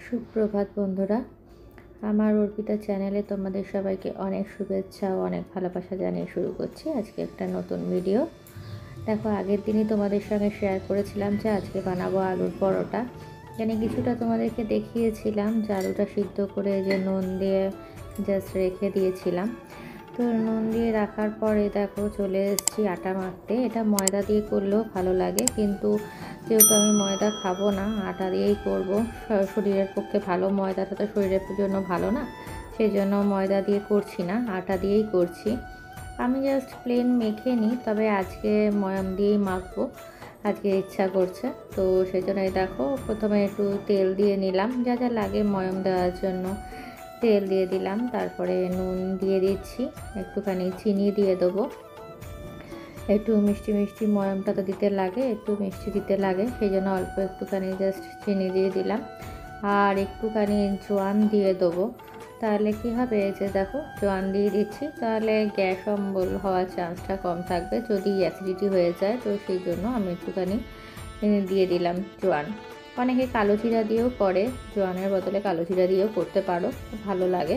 সুপ্রভাত বন্ধুরা, আমার অর্পিতা চ্যানেলে তোমাদের সবাইকে অনেক শুভেচ্ছা ও অনেক ভালোবাসা জানিয়ে শুরু করছি আজকে একটা নতুন ভিডিও। দেখো, আগের দিনই তোমাদের সঙ্গে শেয়ার করেছিলাম যে আজকে বানাবো আলুর পরোটা। এখানে কিছুটা তোমাদেরকে দেখিয়েছিলাম যে আলুটা সিদ্ধ করে যে নুন দিয়ে জাস্ট রেখে দিয়েছিলাম। তো নুন দিয়ে রাখার পরে দেখো চলে এসেছি আটা মাখতে। এটা ময়দা দিয়ে করলেও ভালো লাগে, কিন্তু যেহেতু আমি ময়দা খাবো না, আটা দিয়েই করব। শরীরের পক্ষে ভালো, ময়দাটা তো শরীরের জন্য ভালো না, সেই জন্য ময়দা দিয়ে করছি না, আটা দিয়েই করছি। আমি জাস্ট প্লেন মেখে নিই, তবে আজকে ময়াম দিয়েই মাখবো, আজকে ইচ্ছা করছে। তো সেই জন্যই দেখো প্রথমে একটু তেল দিয়ে নিলাম, যা যা লাগে ময়াম দেওয়ার জন্য তেল দিয়ে দিলাম, তারপরে নুন দিয়ে দিচ্ছি, একটুখানি চিনি দিয়ে দেবো, একটু মিষ্টি মিষ্টি ময়ামটা তো দিতে লাগে, একটু মিষ্টি দিতে লাগে, সেই জন্য অল্প একটুখানি জাস্ট চিনি দিয়ে দিলাম। আর একটুখানি জোয়ান দিয়ে দেবো, তাহলে কি হবে, যে দেখো জোয়ান দিয়ে দিচ্ছি, তাহলে গ্যাস অম্বল হওয়ার চান্সটা কম থাকবে যদি অ্যাসিডিটি হয়ে যায়। তো সেই জন্য আমি একটুখানি দিয়ে দিলাম জোয়ান। অনেকে কালো জিরা দিয়েও করে, জোয়ানের বদলে কালো জিরা দিয়েও করতে পারো, ভালো লাগে।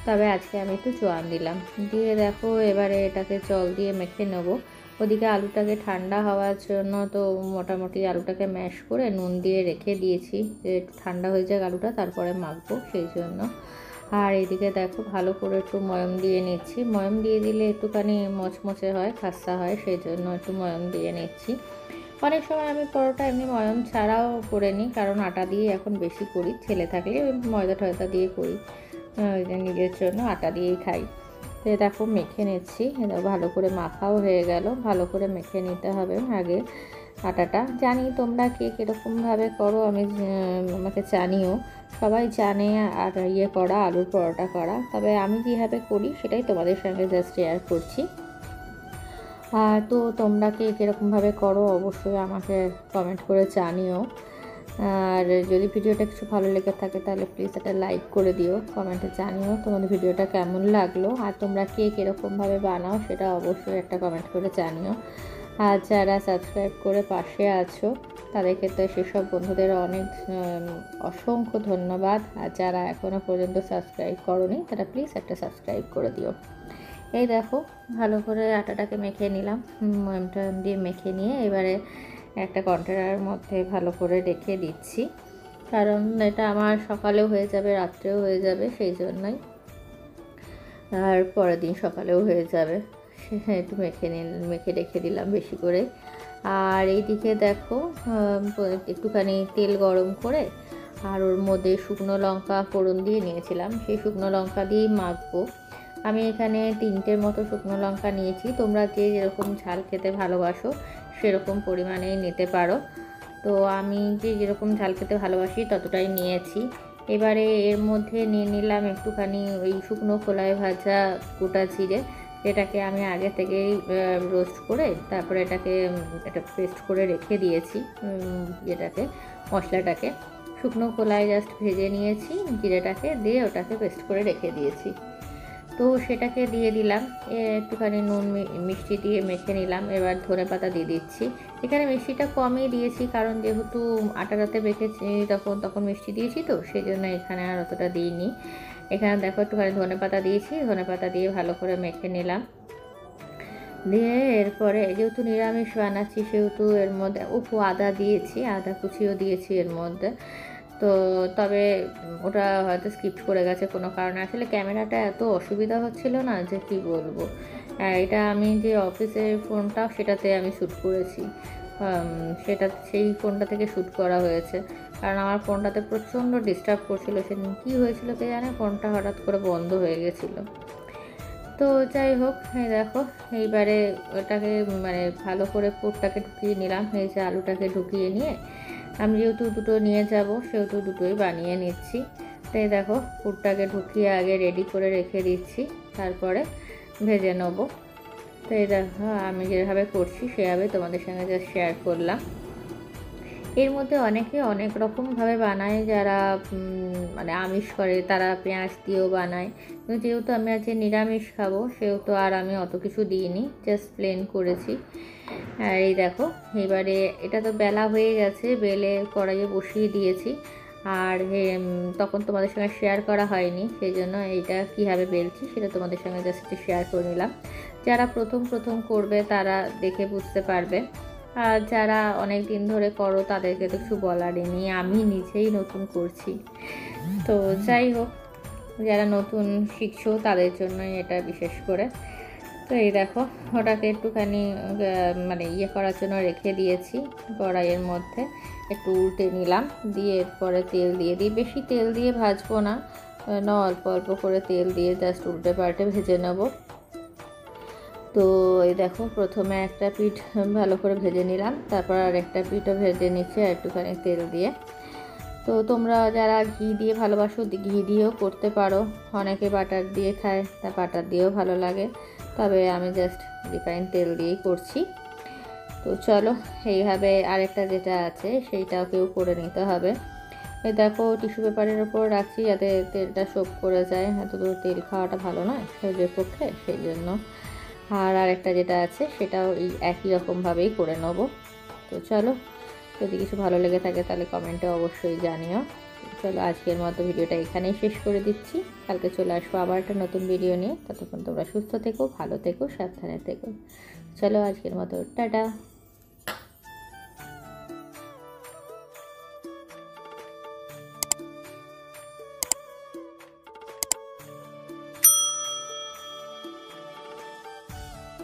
তবে আজকে আমি একটু জোয়ান দিলাম। দিয়ে দেখো এবারে এটাকে জল দিয়ে মেখে নেবো। ওদিকে আলুটাকে ঠান্ডা হওয়ার জন্য তো মোটামুটি আলুটাকে ম্যাশ করে নুন দিয়ে রেখে দিয়েছি, যে একটু ঠান্ডা হয়ে যাক আলুটা, তারপরে মাখবো সেই জন্য। আর এদিকে দেখো ভালো করে একটু ময়ম দিয়ে নিচ্ছি, ময়ম দিয়ে দিলে একটুখানি মচমচে হয়, খাস্তা হয়, সেই জন্য একটু ময়ম দিয়ে নিচ্ছি। অনেক সময় আমি পরোটা এমনি ময়ম ছাড়াও করে নিই, কারণ আটা দিয়ে এখন বেশি করি, ছেলে থাকলে ময়দা টয়দা দিয়ে করি, নিজের জন্য আটা দিয়েই খাই। তো দেখো মেখে নিচ্ছি, ভালো করে মাখাও হয়ে গেল, ভালো করে মেখে নিতে হবে আগে আটাটা। জানি তোমরা কে কীরকমভাবে করো, আমাকে জানিও, সবাই জানে আর করা আলুর পরোটা করা, তবে আমি কীভাবে করি সেটাই তোমাদের সঙ্গে জাস্ট শেয়ার করছি। তো তোমরা কে কীরকমভাবে করো অবশ্যই আমাকে কমেন্ট করে জানিও। আর যদি ভিডিওটা কিছু ভালো লেগে থাকে তাহলে প্লিজ একটা লাইক করে দিও, কমেন্টে জানিও তোমাদের ভিডিওটা কেমন লাগলো, আর তোমরা কে কীরকমভাবে বানাও সেটা অবশ্যই একটা কমেন্ট করে জানিও। আর যারা সাবস্ক্রাইব করে পাশে আছো তাদেরকে তো সেসব বন্ধুদের অনেক অসংখ্য ধন্যবাদ। আর যারা এখনও পর্যন্ত সাবস্ক্রাইব করোনি তারা প্লিজ একটা সাবস্ক্রাইব করে দিও। এই দেখো ভালো করে আটাটাকে মেখে নিলাম, ময়ামটা দিয়ে মেখে নিয়ে এবারে একটা কন্টেনারের মধ্যে ভালো করে রেখে দিচ্ছি, কারণ এটা আমার সকালেও হয়ে যাবে, রাত্রেও হয়ে যাবে, সেই জন্যই, আর পরের দিন সকালেও হয়ে যাবে, একটু মেখে রেখে দিলাম বেশি করে। আর এইদিকে দেখো একটুখানি তেল গরম করে আর ওর মধ্যে শুকনো লঙ্কা ফোড়ন দিয়ে নিয়েছিলাম, সেই শুকনো লঙ্কা দিয়েই মাখবো। আমি এখানে 3টের মতো শুকনো লঙ্কা নিয়েছি, তোমরা যে যেরকম ঝাল খেতে ভালোবাসো সেরকম পরিমাণেই নিতে পারো। তো আমি যেরকম ঝাল খেতে ভালোবাসি ততটাই নিয়েছি। এবারে এর মধ্যে নিয়ে নিলাম একটুখানি ওই শুকনো খোলায় ভাজা গোটা জিরে, যেটাকে আমি আগে থেকেই রোস্ট করে তারপরে এটাকে একটা পেস্ট করে রেখে দিয়েছি, এটাকে মশলাটাকে শুকনো খোলায় জাস্ট ভেজে নিয়েছি, জিরেটাকে দিয়ে ওটাকে পেস্ট করে রেখে দিয়েছি। তো সেটাকে দিয়ে দিলাম, একটুখানি নুন মিষ্টি দিয়ে মেখে নিলাম। এবার ধনেপাতা দিয়ে দিচ্ছি, এখানে মিষ্টিটা কমই দিয়েছি কারণ যেহেতু আটাটাতে মেখেছি তখন মিষ্টি দিয়েছি, তো সেই জন্য এখানে আর অতটা দিইনি। এখানে দেখো একটুখানি ধনেপাতা দিয়েছি, ধনেপাতা দিয়ে ভালো করে মেখে নিলাম। দিয়ে এরপরে যেহেতু নিরামিষ বানাচ্ছি সেহেতু এর মধ্যে আদা দিয়েছি, আদা কুচিও দিয়েছি এর মধ্যে। তো তবে ওটা হয়তো স্কিপ করে গেছে কোনো কারণে, আসলে ক্যামেরাটা এত অসুবিধা হচ্ছিল না যে কি বলবো। এটা আমি যে অফিসের ফোনটা সেটাতে আমি শ্যুট করেছি, সেই ফোনটা থেকে শ্যুট করা হয়েছে, কারণ আমার ফোনটাতে প্রচণ্ড ডিস্টার্ব করছিল, সেদিন কী হয়েছিল কে জানে, ফোনটা হঠাৎ করে বন্ধ হয়ে গেছিলো। তো যাই হোক, এই দেখো এইবারে ওটাকে মানে ভালো করে পুরটাকে ঢুকিয়ে নিলাম, এই যে আলুটাকে ঢুকিয়ে নিয়ে আমি যেহেতু দুটো নিয়ে যাব সেহেতু দুটোই বানিয়ে নিচ্ছি। তাই দেখো পুরটাকে ঢুকিয়ে আগে রেডি করে রেখে দিচ্ছি, তারপরে ভেজে নেব। তো এই দেখো আমি যেভাবে করছি সেভাবে তোমাদের সঙ্গে যা শেয়ার করলাম। এর মধ্যে অনেকে অনেক রকমভাবে বানায়, যারা মানে আমিষ করে তারা পেঁয়াজ দিয়েও বানায়, কিন্তু যেহেতু আমি আজকে নিরামিষ খাবো সেহেতু আর আমি অত কিছু দিইনি, জাস্ট প্লেন করেছি। আর এই দেখো এবারে এটা তো বেলা হয়ে গেছে, বেলে কড়াইয়ে বসিয়ে দিয়েছি। আর তখন তোমাদের সঙ্গে শেয়ার করা হয়নি, সেই জন্য এইটা কীভাবে বেলছি সেটা তোমাদের সঙ্গে জাস্ট একটু শেয়ার করে নিলাম। যারা প্রথম প্রথম করবে তারা দেখে বুঝতে পারবে, আর যারা অনেক দিন ধরে করো তাদেরকে তো কিছু বলারই নেই, আমি নিজেই নতুন করছি। তো যাই হোক, যারা নতুন শিখছো তাদের জন্যই এটা বিশেষ করে। তো এই দেখো, ওটাকে একটুখানি মানে ইয়ে করার জন্য রেখে দিয়েছি কড়াইয়ের মধ্যে, একটু উল্টে নিলাম, দিয়ে এরপরে তেল দিয়ে দিই। বেশি তেল দিয়ে ভাজবো না, অল্প অল্প করে তেল দিয়ে জাস্ট উল্টে পাল্টে ভেজে নেব। তো এই দেখো, প্রথমে একটা পিঠ ভালো করে ভেজে নিলাম, তারপর আর একটা পিঠও ভেজে নিচ্ছে একটুখানি তেল দিয়ে। তো তোমরা যারা ঘি দিয়ে ভালোবাসো ঘি দিয়েও করতে পারো, অনেকে বাটার দিয়ে খায়, তা বাটার দিয়েও ভালো লাগে, তবে আমি জাস্ট রিফাইন তেল দিয়েই করছি। তো চলো, এইভাবে আরেকটা যেটা আছে সেইটাকেও করে নিতে হবে। এই দেখো, টিস্যু পেপারের ওপর রাখছি যাতে তেলটা সোপ করে যায়, এত তো তেল খাওয়াটা ভালো নয় শরীরের পক্ষে, সেই জন্য। আর আরেকটা যেটা আছে সেটাও এই একই রকমভাবেই করে নেব। তো চলো, যদি কিছু ভালো লেগে থাকে তাহলে কমেন্টে অবশ্যই জানিও। চলো, আজকের মতো ভিডিওটা এখানেই শেষ করে দিচ্ছি। কালকে চলে আসবো আবার একটা নতুন ভিডিও নিয়ে। ততক্ষণ তোমরা সুস্থ থেকো, ভালো থেকো, সাবধানে থেকো। চলো, আজকের মতো টাটা।